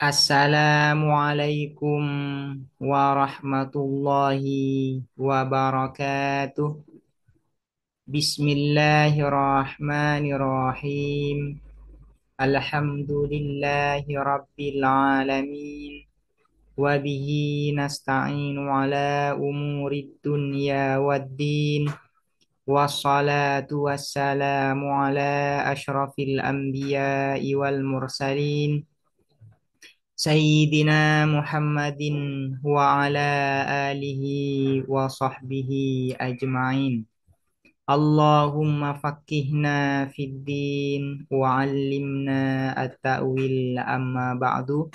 Assalamualaikum warahmatullahi wabarakatuh. Bismillahirrahmanirrahim. Alhamdulillahi rabbil alamin. Wabihi nasta'inu ala umurid dunya waddin. Wassalatu wassalamu ala ashrafil anbiya'i wal mursalin. Sayyidina Muhammadin wa ala alihi wa sahbihi ajma'in. Allahumma faqqihna fid din wa 'allimna at-ta'wil amma ba'du.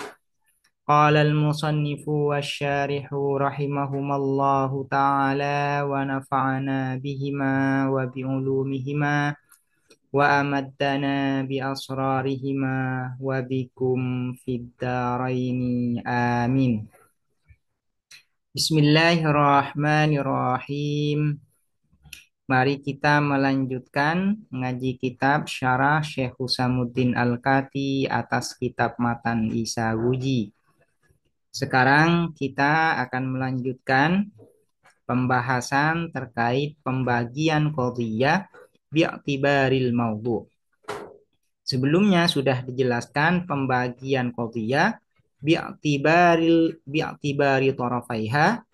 Qala al-musannifu wasyarihu rahimahumallahu ta'ala wa nafa'ana bihima wa bi'ulumihima wa amaddana bi asrarihima wa bikum fid dharaini amin. Bismillahirrahmanirrahim. Mari kita melanjutkan ngaji kitab Syarah Syekh Husamuddin Al-Kati atas kitab Matan Isa Wuji. Sekarang kita akan melanjutkan pembahasan terkait pembagian qadhiyah bi'tibaril maudhu'. Sebelumnya sudah dijelaskan pembagian qadhiyah bi'tibari tarafaiha.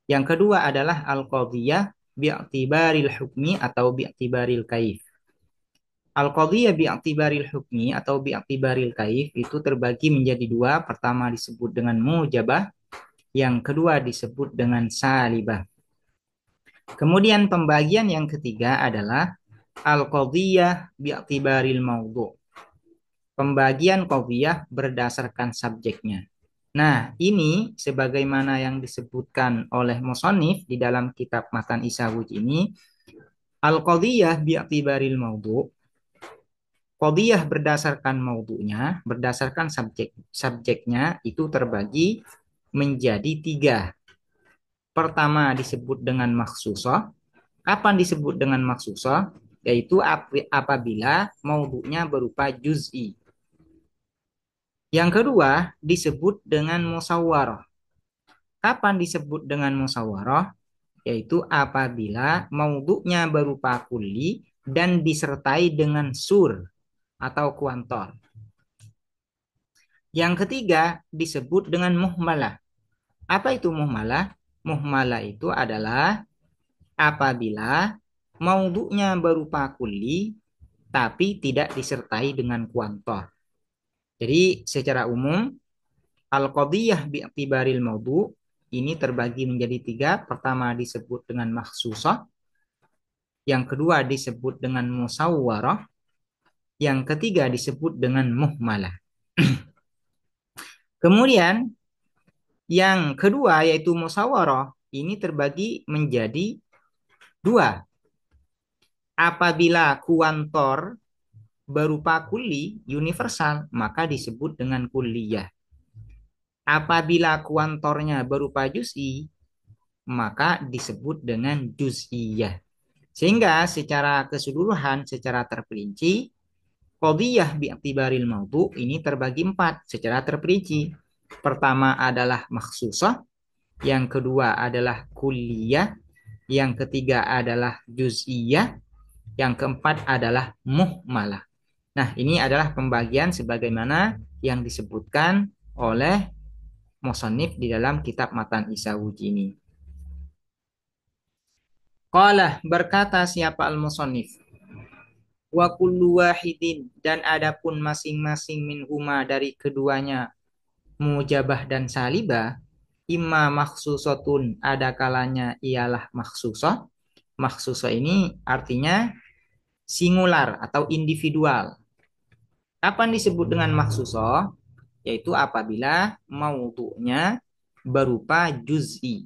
Yang kedua adalah al-qadhiyah bi'tibaril hukmi atau bi'tibaril kaif. Al-qadhiyah bi'tibaril hukmi atau bi'tibaril kaif itu terbagi menjadi dua. Pertama disebut dengan mujabah, yang kedua disebut dengan salibah. Kemudian pembagian yang ketiga adalah al-qadhiyah bi'tibaril maudhu'. Pembagian qadhiyah berdasarkan subjeknya. Nah, ini sebagaimana yang disebutkan oleh musannif di dalam kitab Matan Isawuj ini, al-qadhiyah bi'tibaril maudhu'. Qadhiyah berdasarkan maudhu'nya, berdasarkan subjeknya itu terbagi menjadi tiga. Pertama disebut dengan makhsusah. Kapan disebut dengan makhsusah? Yaitu apabila maudhu'nya berupa juz'i. Yang kedua disebut dengan musawwarah. Kapan disebut dengan musawwarah? Yaitu apabila maudhu'nya berupa kulli dan disertai dengan sur atau kuantor. Yang ketiga disebut dengan muhmalah. Apa itu muhmalah? Muhmalah itu adalah apabila maudhu'nya berupa kulli tapi tidak disertai dengan kuantor. Jadi secara umum al-qadhiyah bi'tibaril maudhu' ini terbagi menjadi tiga. Pertama disebut dengan makhsusah, yang kedua disebut dengan musawwarah, yang ketiga disebut dengan muhmalah. Kemudian yang kedua yaitu musawwarah ini terbagi menjadi dua. Apabila kuantor berupa kulli universal maka disebut dengan kulliyah. Apabila kuantornya berupa juz'i maka disebut dengan juz'iyah. Sehingga secara keseluruhan, secara terperinci, qadhiyah bi'tibaril maudhu' ini terbagi empat secara terperinci. Pertama adalah makhsusah, yang kedua adalah kulliyah, yang ketiga adalah juz'iyah, yang keempat adalah muhmalah. Nah, ini adalah pembagian sebagaimana yang disebutkan oleh musannif di dalam kitab Matan Isawuj ini. Qala berkata siapa al-musannif? Wa kullu wahidin dan adapun masing-masing minhuma dari keduanya mujabah dan salibah imma makhsusatun ada kalanya ialah makhsusah. Makhsusah ini artinya singular atau individual. Kapan disebut dengan makhsusah? Yaitu apabila maudhu'nya berupa juz'i.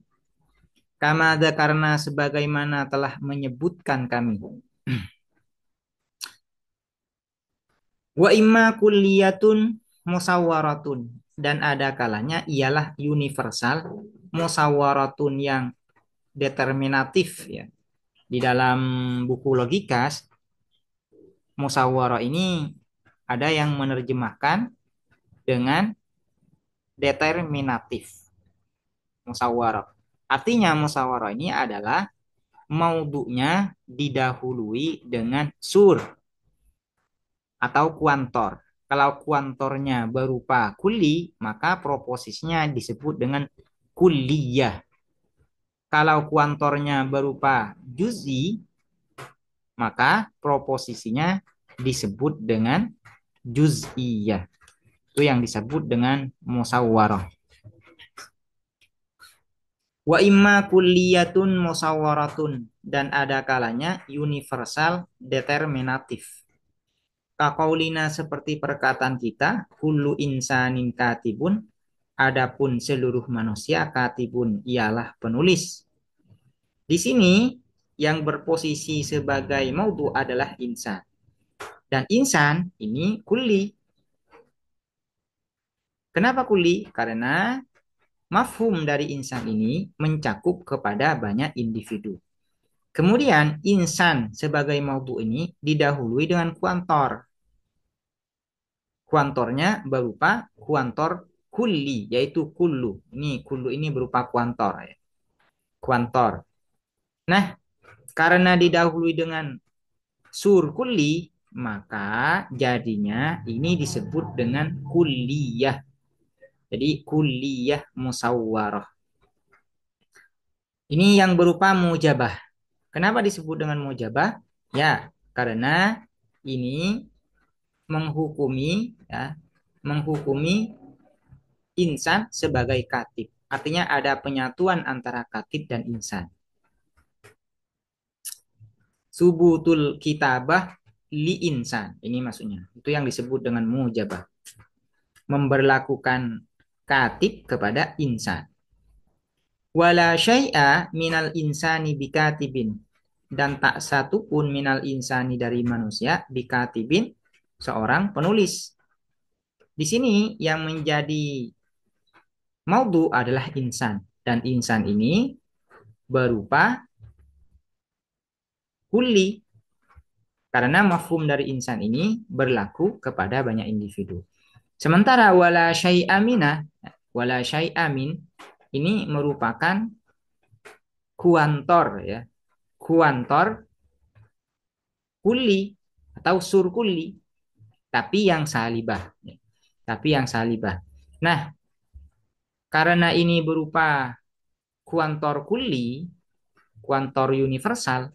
Kama karena sebagaimana telah menyebutkan kami. Wa imma kulliyatun musawwaratun dan ada kalanya ialah universal, musawwaratun yang determinatif ya. Di dalam buku logika musawwarah ini ada yang menerjemahkan dengan determinatif musyawarah. Artinya musyawarah ini adalah maudhu'nya didahului dengan sur atau kuantor. Kalau kuantornya berupa kuli, maka proposisinya disebut dengan kulliyah. Kalau kuantornya berupa juz'i, maka proposisinya disebut dengan juz'iyah. Itu yang disebut dengan musyawarah. Wa imma kulliyatun musyawaratun, dan ada kalanya universal determinatif. Kaqaulina, seperti perkataan kita, kullu insanin katibun, adapun seluruh manusia katibun ialah penulis. Di sini yang berposisi sebagai maudhu adalah insan. Dan insan ini kulli. Kenapa kulli? Karena mafhum dari insan ini mencakup kepada banyak individu. Kemudian insan sebagai maudhu ini didahului dengan kuantor. Kuantornya berupa kuantor kulli, yaitu kullu. Kullu ini berupa kuantor, ya. Kuantor. Nah, karena didahului dengan sur kulli, maka jadinya ini disebut dengan kulliyah. Jadi kulliyah musawwarah. Ini yang berupa mujabah. Kenapa disebut dengan mujabah? Ya, karena ini menghukumi insan sebagai katib. Artinya ada penyatuan antara katib dan insan. Subutul kitabah li insan. Ini maksudnya. Itu yang disebut dengan mujabah. Memberlakukan katib kepada insan. Wala syai'a minal insani bikatibin. Dan tak satu pun minal insani dari manusia bikatibin, seorang penulis. Di sini yang menjadi maudhu adalah insan. Dan insan ini berupa kulli. Karena mafhum dari insan ini berlaku kepada banyak individu. Sementara wala syai'amin ini merupakan kuantor, ya. Kuantor kulli atau sur kulli, tapi yang salibah. Tapi yang salibah. Nah, karena ini berupa kuantor kulli, kuantor universal,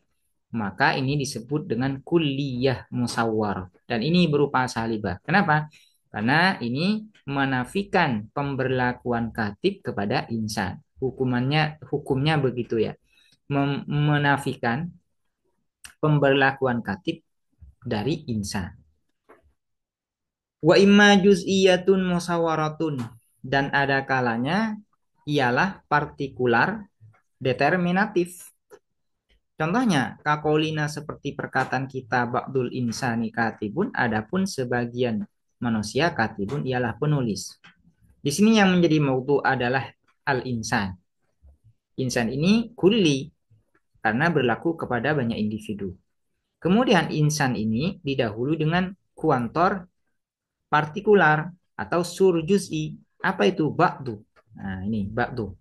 maka ini disebut dengan kulliyah musawwarah. Dan ini berupa salibah. Kenapa? Karena ini menafikan pemberlakuan katib kepada insan. Hukumnya begitu, ya. Menafikan pemberlakuan katib dari insan. Wa imma juz'iyatun musawaratun, dan ada kalanya ialah partikular determinatif. Contohnya, kakolina seperti perkataan kita ba'dul insani katibun, adapun sebagian manusia katibun ialah penulis. Di sini yang menjadi maudhu adalah al-insan. Insan ini kulli karena berlaku kepada banyak individu. Kemudian insan ini didahului dengan kuantor partikular atau sur juz'i. Apa itu ba'du? Nah, ini ba'du.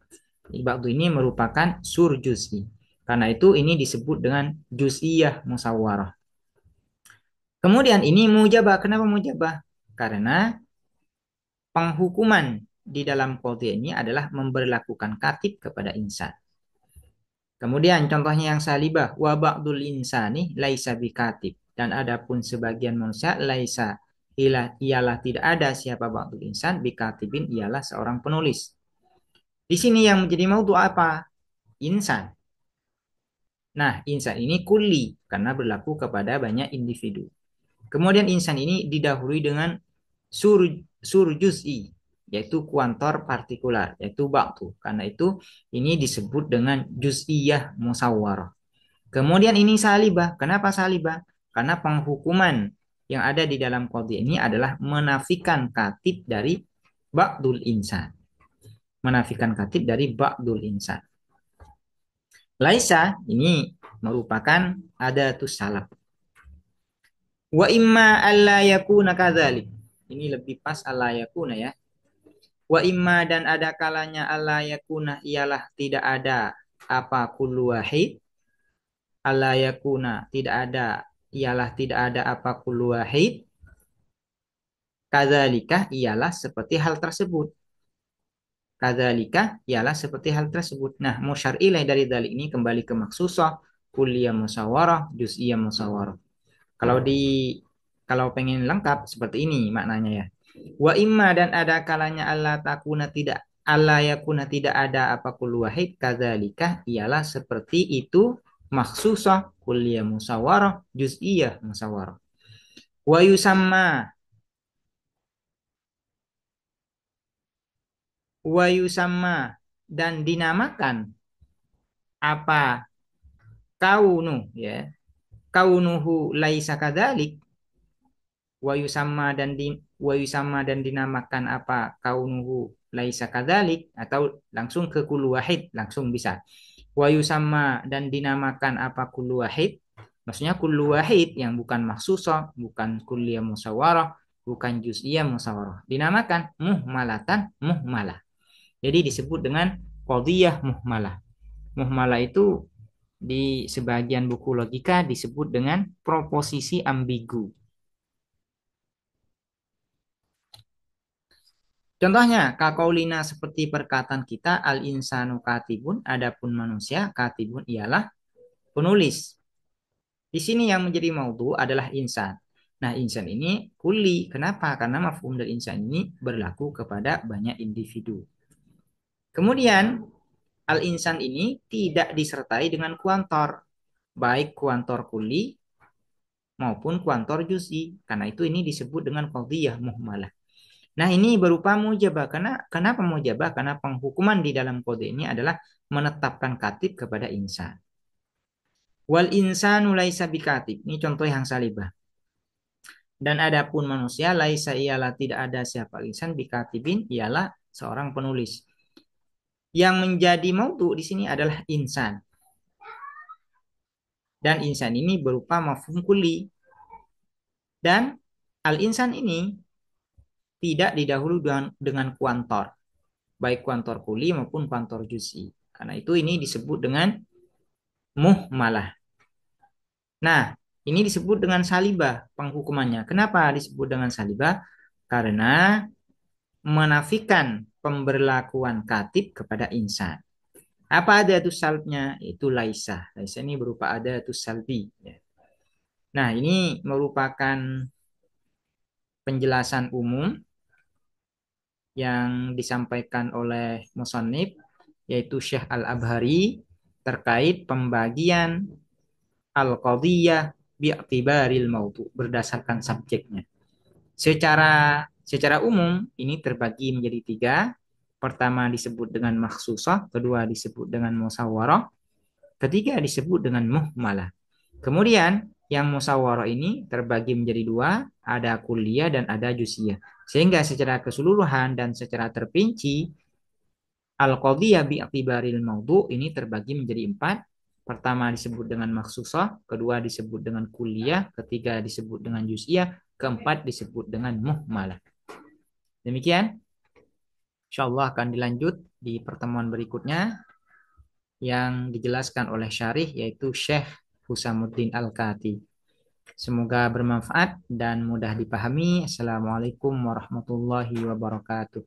Ba'du ini merupakan sur juz'i. Karena itu ini disebut dengan juz'iyah musawwarah. Kemudian ini mujabah. Kenapa mujabah? Karena penghukuman di dalam qadhiyah ini adalah memberlakukan katib kepada insan. Kemudian contohnya yang salibah, wa ba'dul insani laisa bikatib, dan adapun sebagian manusia laisa ialah tidak ada siapa ba'dul insan bikatibin ialah seorang penulis. Di sini yang menjadi maudhu apa? Insan. Nah, insan ini kulli karena berlaku kepada banyak individu. Kemudian insan ini didahului dengan sur juz'i, yaitu kuantor partikular, yaitu ba'du. Karena itu ini disebut dengan juz'iyah musawwarah. Kemudian ini salibah. Kenapa salibah? Karena penghukuman yang ada di dalam qadhiyah ini adalah menafikan katib dari ba'dul insan. Menafikan katib dari ba'dul insan. Laisa ini merupakan adatus salaf. Wa imma alla yakuna kadzalik. Ini lebih pas alla yakuna, ya. Wa imma dan ada kalanya Allah yakuna ialah tidak ada apa kullu wahid. Allah yakuna tidak ada ialah tidak ada apa kullu wahid. Kadzalika ialah seperti hal tersebut. Kadzalika ialah seperti hal tersebut. Nah, musyar ilaih dari dalik ini kembali ke maksusah, kulliyah musyawarah, juz'iyah musyawarah. Kalau kalau pengen lengkap seperti ini maknanya ya. Wa imma dan ada kalanya Allah takuna tidak Allah yakuna tidak ada apa kullu wahid kadzalika ialah seperti itu maksusah kulliyah musyawarah juz'iyah musyawarah. Wa yusamma dan dinamakan apa kaunu ya kaunuhu laisa kadzalik wa yusamma dan dinamakan apa kaunuhu laisa kadzalik atau langsung ke kullu wahid langsung bisa wa yusamma dan dinamakan apa kullu wahid maksudnya kullu wahid yang bukan maksusah bukan kulliyah musyawarah bukan juz'iyah musyawarah dinamakan muhmalatan muhmalah jadi disebut dengan qadhiyah muhmalah. Muhmalah itu di sebagian buku logika disebut dengan proposisi ambigu. Contohnya, kakaulina seperti perkataan kita al-insanu katibun, adapun manusia katibun ialah penulis. Di sini yang menjadi maudhu adalah insan. Nah, insan ini kuli. Kenapa? Karena mafhum dari insan ini berlaku kepada banyak individu. Kemudian, al-insan ini tidak disertai dengan kuantor, baik kuantor kuli maupun kuantor juz'i. Karena itu ini disebut dengan qadhiyah muhmalah. Nah, ini berupa mujabah. Kenapa mujabah? Karena penghukuman di dalam kode ini adalah menetapkan katib kepada insan. Wal insanu laisa bikatib. Ini contoh yang salibah. Dan adapun manusia laisa ialah tidak ada siapa insan bikatibin ialah seorang penulis. Yang menjadi maudhu di sini adalah insan. Dan insan ini berupa mafhum kulli. Dan al-insan ini tidak didahului dengan kuantor. Baik kuantor kuli maupun kuantor juz'i. Karena itu ini disebut dengan muhmalah. Nah, ini disebut dengan salibah penghukumannya. Kenapa disebut dengan salibah? Karena menafikan pemberlakuan katib kepada insan. Apa ada itu salbnya? Itu laisa. Laisa ini berupa ada itu salbi. Nah, ini merupakan penjelasan umum yang disampaikan oleh musannif yaitu Syekh Al-Abhari terkait pembagian al-qadhiyah bi'tibaril maudu berdasarkan subjeknya. Secara umum ini terbagi menjadi tiga. Pertama disebut dengan makhsusah, kedua disebut dengan musyawarah, ketiga disebut dengan muhmalah. Kemudian yang musyawarah ini terbagi menjadi dua, ada kulliyah dan ada juz'iyah. Sehingga secara keseluruhan dan secara terperinci al-qadhiyah bi'tibaril maudu ini terbagi menjadi empat. Pertama disebut dengan maksusah, kedua disebut dengan kulliyah, ketiga disebut dengan juz'iyah, keempat disebut dengan muhmalah. Demikian, insyaallah akan dilanjut di pertemuan berikutnya yang dijelaskan oleh syarih yaitu Syekh Husamuddin Al-Kati. Semoga bermanfaat dan mudah dipahami. Assalamualaikum warahmatullahi wabarakatuh.